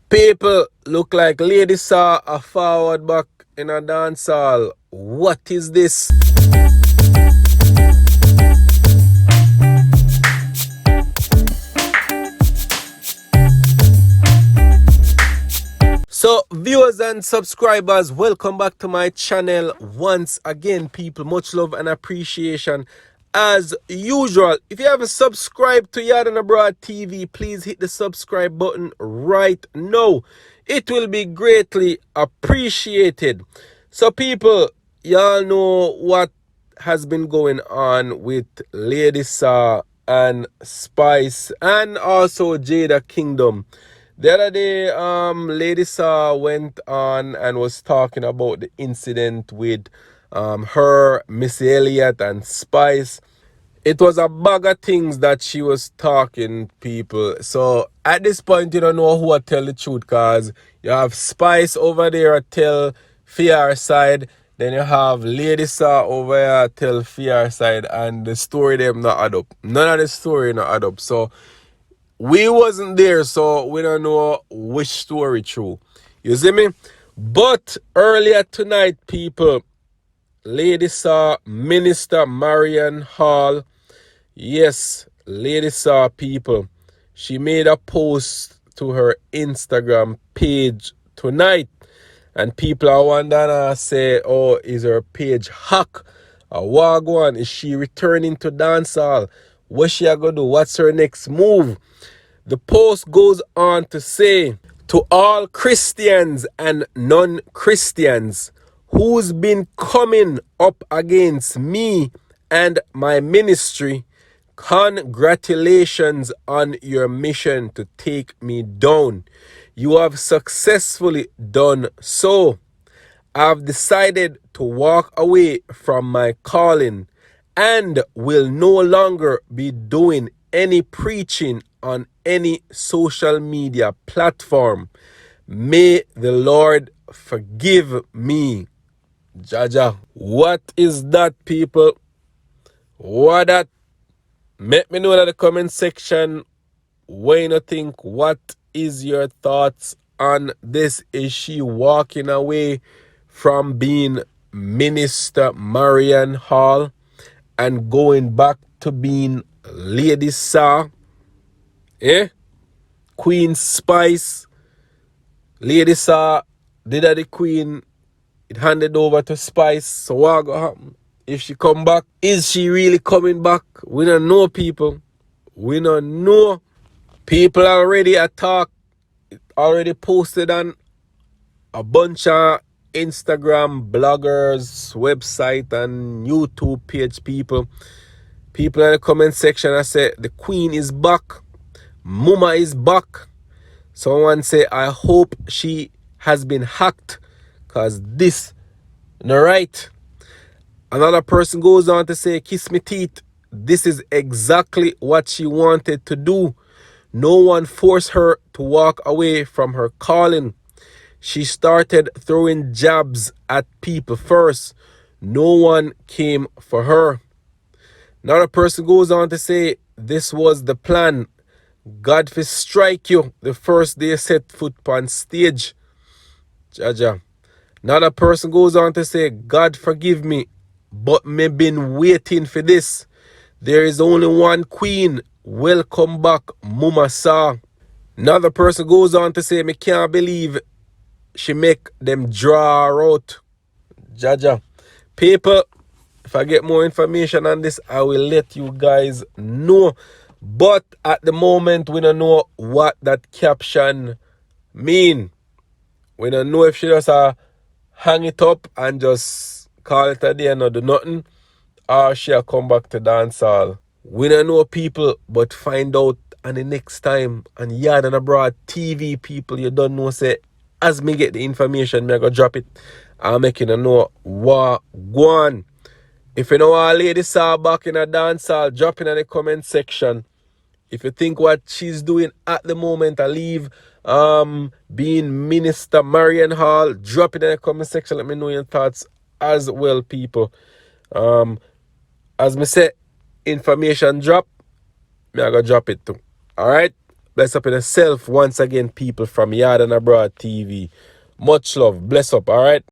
People look like Lady Saw a forward back in a dance hall. What is this? So, viewers and subscribers, welcome back to my channel once again, people. Much love and appreciation as usual. If you haven't subscribed to Yard and Abroad TV, please hit the subscribe button right now. It will be greatly appreciated. So, people, y'all know what has been going on with Lady Saw and Spice and also Jada Kingdom. The other day, Lady Saw went on and was talking about the incident with her, Missy Elliott, and Spice. It was a bag of things that she was talking, people. So at this point, you don't know who to tell the truth, because you have Spice over there tell fear side, then you have Lady Saw over here tell fear side, and the story them not add up. None of the story not add up. So we wasn't there, so we don't know which story true. You see me? But earlier tonight, people, Lady Saw Minister Marian Hall. Yes, Lady Saw, people. She made a post to her Instagram page tonight. And people are wondering, say, oh, is her page hack? A wagwan? Is she returning to dancehall? What she gonna do? What's her next move? The post goes on to say, to all Christians and non-Christians who's been coming up against me and my ministry, congratulations on your mission to take me down. You have successfully done so. I've decided to walk away from my calling and will no longer be doing any preaching on any social media platform. May the Lord forgive me. Jaja. What is that, people? What that? Let me know in the comment section what you think. What is your thoughts on this? Is she walking away from being Minister Marian Hall and going back to being Lady Saw? Queen Spice, Lady Saw, did the Queen, it handed over to Spice. So what gonna happen? If she come back, is she really coming back? We don't know, people. We don't know. People already attack, already posted on a bunch of Instagram bloggers, website, and YouTube page, people. People in the comment section, I say the Queen is back. Mama is back. Someone say, I hope she has been hacked, because this not right. Another person goes on to say, kiss me teeth. This is exactly what she wanted to do. No one forced her to walk away from her calling. She started throwing jabs at people first. No one came for her. Another person goes on to say, this was the plan. God will strike you the first day you set foot on stage. Jaja. Another person goes on to say, God forgive me, but me been waiting for this. There is only one queen. Welcome back, Mama Saw. Another person goes on to say, me can't believe she make them draw her out. Jaja. People, if I get more information on this, I will let you guys know. But at the moment, we don't know what that caption mean. We don't know if she just hang it up and just call it a day and not do nothing, or she'll come back to dancehall. We don't know, people, but find out on the next time on Yard and Abroad TV, people. You don't know, say, as me get the information, me I go drop it. I'll make you know what go on. If you know a Lady Saw back in a dancehall, drop in the comment section. If you think what she's doing at the moment, I leave being Minister Marian Hall, drop it in the comment section. Let me know your thoughts as well, people. As me say, information drop, me I go drop it too. Alright? Bless up in yourself once again, people from Yard and Abroad TV. Much love. Bless up, all right?